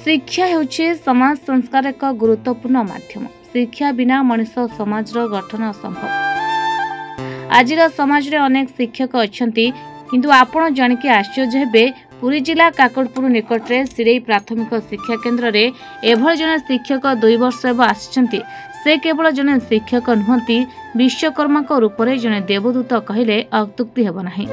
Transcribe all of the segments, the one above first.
शिक्षा हेउछि समाज संस्कार एक गुरुत्वपूर्ण माध्यम। शिक्षा बिना मनुष्य समाजर गठन असंभव। आजिर समाज रे अनेक शिक्षक अछंती, किंतु आपण जानिके आश्चर्य हेबे पुरी जिला काकड़पुर निकट रे सिरेई प्राथमिक शिक्षा केन्द्र रे एभल जने शिक्षक 2 वर्ष हेब आछंती। से केवल जने शिक्षक नुहंती, विश्वकर्मा को रूप रे जने देवदूत कहिले अत्युक्ति हेब नाही।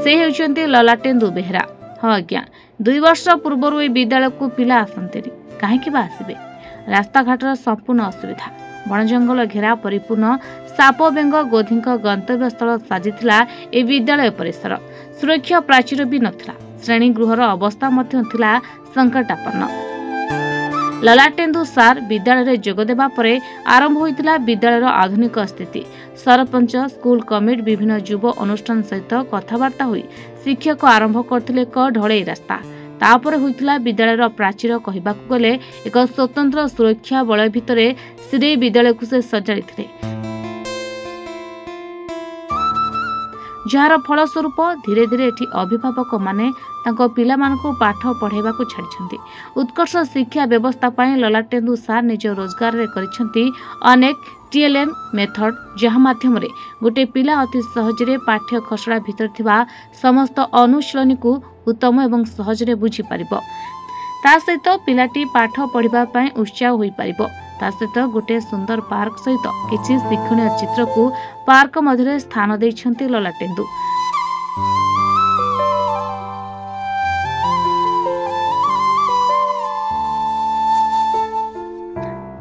से हेउचंती ललाटेन्दु बेहरा। हाँ आज्ञा, 2 वर्ष पूर्व ए विद्यालय को पिला आसते कहीं आसबे। रास्ता घाटर संपूर्ण असुविधा, बण जंगल घेरा परिपूर्ण, साप बेंग गोधी गंतव्य स्थल साजिथिला ए विद्यालय परिसर। सुरक्षा प्राचीर भी नथिला, श्रेणी गृहर अवस्था मध्य थिला संकटापन्न। ललाटेन्दु सार विद्यालय रे जोग देबा परे आरंभ होइतिला विद्यालयर आधुनिक स्थिति। सरपंच, स्कूल कमिटी, विभिन्न युव अनुष्ठान सहित कथबार्ता होई शिक्षक आरंभ करथिले एक ढळई रास्ता। तापर होइतिला विद्यालयर प्राचीर कहिबाकू गले एक स्वतंत्र सुरक्षा बलय भितरे सिरेई विद्यालय को से सजाइथिले, जार फलस्वरूप धीरे धीरे एठी अभिभावक माने तांको पिला मानकु पाठ पढ़ाइबाकू छाड़िछंती। उत्कर्ष शिक्षा व्यवस्था पाई ललाटेन्दु सार निज रोजगार रे करिछंती अनेक टीएलएम मेथड, जहा माध्यम रे गोटे पिला अति सहजरे पाठ्य खसड़ा भितर थिबा समस्त अनुशीलनी को उत्तम एवं सहजरे बुझी पारिबो। ता सहित पिलाटी पाठ पढ़िबा पई उत्साह होई पारिबो। ता सहित गोटे सुंदर पार्क सहित किछि शिक्षणीय चित्र को पार्क मध्य स्थान दैछंती ललाटेन्दु।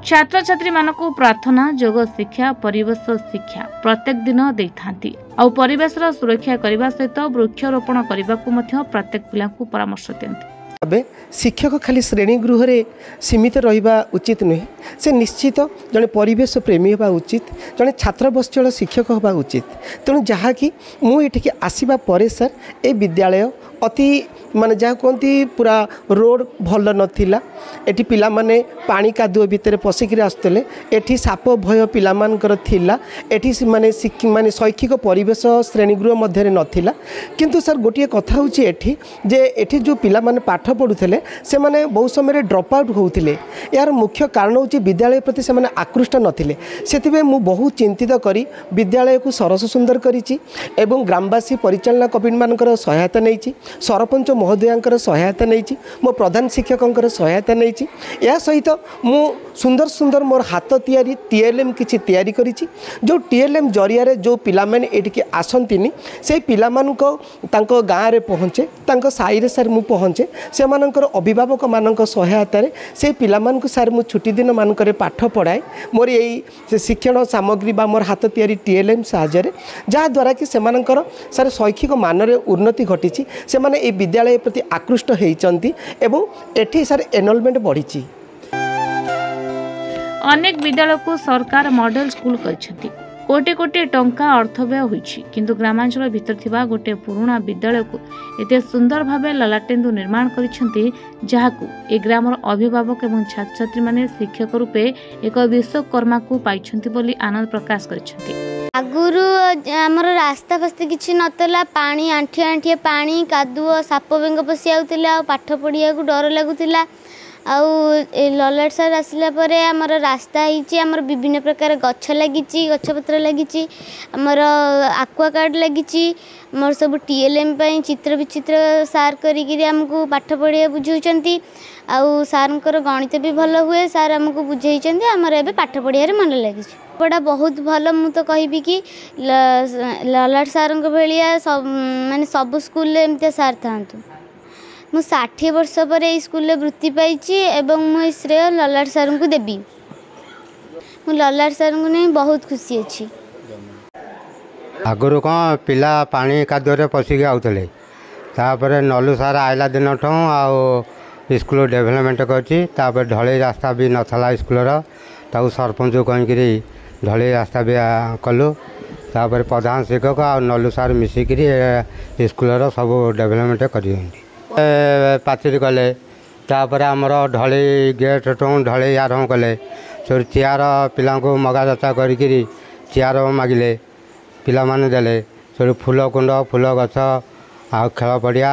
छात्र छात्री मानकु प्रार्थना, योग शिक्षा, परिवेश शिक्षा प्रत्येक दिन देइथांती। आ परिवेशर सुरक्षा करने सहित वृक्षारोपण करने को प्रत्येक पिला परामर्श दियंती। अबे शिक्षक खाली श्रेणी गृह रे सीमित रहिबा उचित नुहे, से निश्चित जड़े परिवेश प्रेमी होगा उचित, जड़े छात्र बत्सल शिक्षक होगा उचित। तेणु जहाँकि मुझे आसवा पर सर ए विद्यालय अति माने जहाँ कहती पूरा रोड भल नथिला, एठी पिला माने पानी कादुଅ भितर पशिक आसुले, एठी साप भय पिला मानकर थिला, एठी माने शैक्षिक परिवेश श्रेणीगृह मध्य नथिला। किंतु सर गोटे कथा होची एठी जे एठी जो पिला माने पाठ पढ़ुले से माने बहुत समय ड्रप आउट होउथिले। यार मुख्य कारण होची विद्यालय प्रति से माने आकृष्ट नथिले। सेतिबे मु बहुत चिंतित करी विद्यालय को सरस सुंदर करिछि एवं ग्रामवासी परिचालना कमिटी मानकर सहायता नैछि, सरपंच महोदयांकर सहायता नैछि, मो प्रधान शिक्षकंकर सहायता नैछि। या सहित मु सुंदर सुंदर मोर हाथ तैयारी टीएलएम किछि तैयारी करिछि। जो टीएलएम जरिया रे जो पिला माने एटिके आसंतिनी से पिला मानको तांको गाँ रे पहुँचे, तांको साई रे सर मु पहुँचे, से मानकर अभिभावक मानक सहायता रे से पिला मानको सर मु छुट्टी दिन मानकर पाठ पढ़ाए मोर यही शिक्षण सामग्री बा मोर हाथ तैयारी टीएलएम साहाय्य जहाँ द्वारा कि से मानकर सर शैक्षिक मान रे उन्नति घटी, से माने ए विद्यालय प्रति आकृष्ट होइचंती एवं एठी सर एनरोलमेंट बढ़ी। अनेक विद्यालय को सरकार मॉडल स्कूल करछंती, कोटे कोटे टंका अर्थ व्यय होइछि, किंतु ग्रामांचल भितर थिबा गोटे पुराना विद्यालय को एते सुंदर भावे ललाटेन्दु निर्माण करिछंती, जहाकू ए ग्रामर अभिभावक एवं छात्र छात्री माने शिक्षक रूपे एक विश्वकर्मा को पाइछंती बोली आनंद प्रकाश करिछंती। आगुरु आमर रास्ता फस्ते किछि नतला, पानी आंठिए आंठिए पानी कादुଅ साप बेंग पशि आउतिला, पाठ पढ़िया को डर लागुतिला। आउ ललाट सार आसला परे आमर रास्ता होइछि, आमर विभिन्न प्रकार गछ लागिछि, गछपत्र लागिछि, आमर आक्वा गार्ड लागिछि, मोर सब टीएलएम पई चित्र विचित्र सार करिगिरी हमको पाठ पढ़िया बुझौचंती। आउ सारंकर गणित भी भल हुए, सार हमको बुझेइचंती, आमर एबे पाठ पढ़िया रे मन लागिछि। पढ़ा बहुत भल, मु तो कहबी कि ललाट सारंक भलिया सब माने सब स्कूल ले एमते सार थांतु। मु 60 वर्ष पर ए स्कूल ले वृत्ति पाइछि एवं मु श्रेय ललाट सार को देबी। मु ललाट सार को नहीं बहुत खुशी अछि। आगुरु कौन पिला पानी कादुरे पशिक आउतले, तापर नलू सार आइला दिन ठूँ आउ स्कूल डेभलपमेंट करछि। तापर ढलई रास्ता भी नथला स्कूलर, ताऊ सरपंच कहीकि ढलई रास्ता भी कलु। तापर प्रधान शिक्षक आ नलू सार मिसिकी स्कूलर सब डेभलपमेंट कर पाचेरी कले। तापर आमर ढलई गेट ठूँ ढलई आरम्भ कले, सब चेयर पिला मगा जाचा करी चेयर मागिले, पिला माने देले, सब फूल कुंड फूल गछ आ खेल पड़िया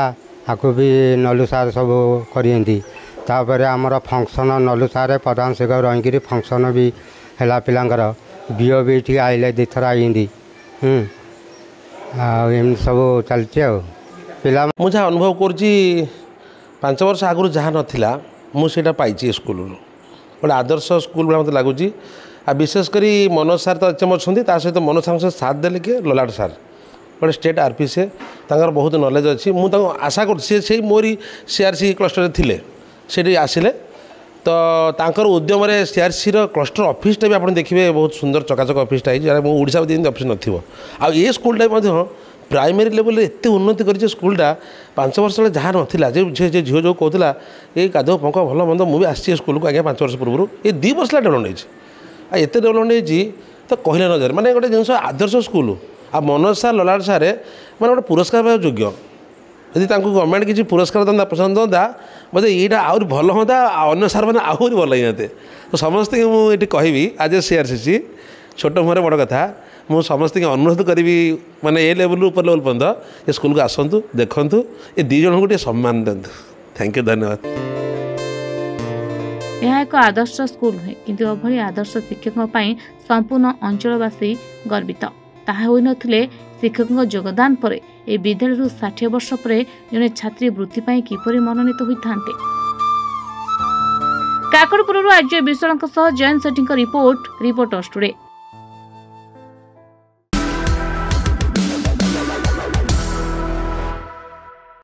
आपको भी नलु सार सब करें आमर फंक्शन नलु सारे प्रधान शिक्षक रही फंक्शन भी है पिलांकर बीओ भी ये आइले दी थर आई सब चलती पिला मुझे अनुभव कर5 वर्ष आगु जहाँ नाला मुझे पाई स्कूल गोटे आदर्श स्कूल भाई मत लगुच आ विशेषकर मनोज सार तो एचएम अच्छा सहित मनोज सार साथ देले किए ललाट सार गोटे स्टेट आरपीसी बहुत नॉलेज अच्छी मुझे आशा कर मोरी सीआरसी क्लस्टर थे से आसिले तो तांकर उद्यम सीआरसी क्लस्टर ऑफिसटा भी आप देखिए बहुत सुंदर चकाचक ऑफिसटा ओडिशा में ऑफिस नथिबो आ ये स्कूलटा प्राइमरी लेवल एत उन्नति कर स्कूलटा 5 वर्ष जहाँ नाला झील जो कहला ये कादो पंक भल मंद मुझे आसी स्कूल को आगे 5 वर्ष पूर्व ये 2 वर्ष डेवलपमेंट होती एत डेवलपमेंट होती तो कहले नजर माने गोटे जिन आदर्श स्कूल आ मनोज सार ललाट सारे मैंने गोटे पुरस्कार पाइबा योग्य यदि गवर्नमेंट किसी पुरस्कार दंदा पसंद दंदा बोधे यहाँ आहुरी भल हाँ अन्य सार मैंने आहुरी भल हाँ तो समस्त मुझे कहबी आज सीआरसीसी छोट मुहर बड़ कथा मुझे समस्त अनुरोध करी माने ए लेवल ऊपर लेवल पर्यंत ये स्कूल को आसतु देखु ये 2 जन को सम्मान दिंतु थैंक यू धन्यवाद। यह एक आदर्श स्कूल हुए किंतु अभली आदर्श शिक्षकों संपूर्ण अंचलवासी गर्वित ताहा होई नथिले शिक्षकों योगदान पर ए विद्यालय 60 वर्ष पर जने छात्री वृत्ति पाई किपरि मनोनीत होइथांते। काकड़पुरु आज विश्वनाथ जयंत सेठी रिपोर्ट रिपोर्टर्स टुडे।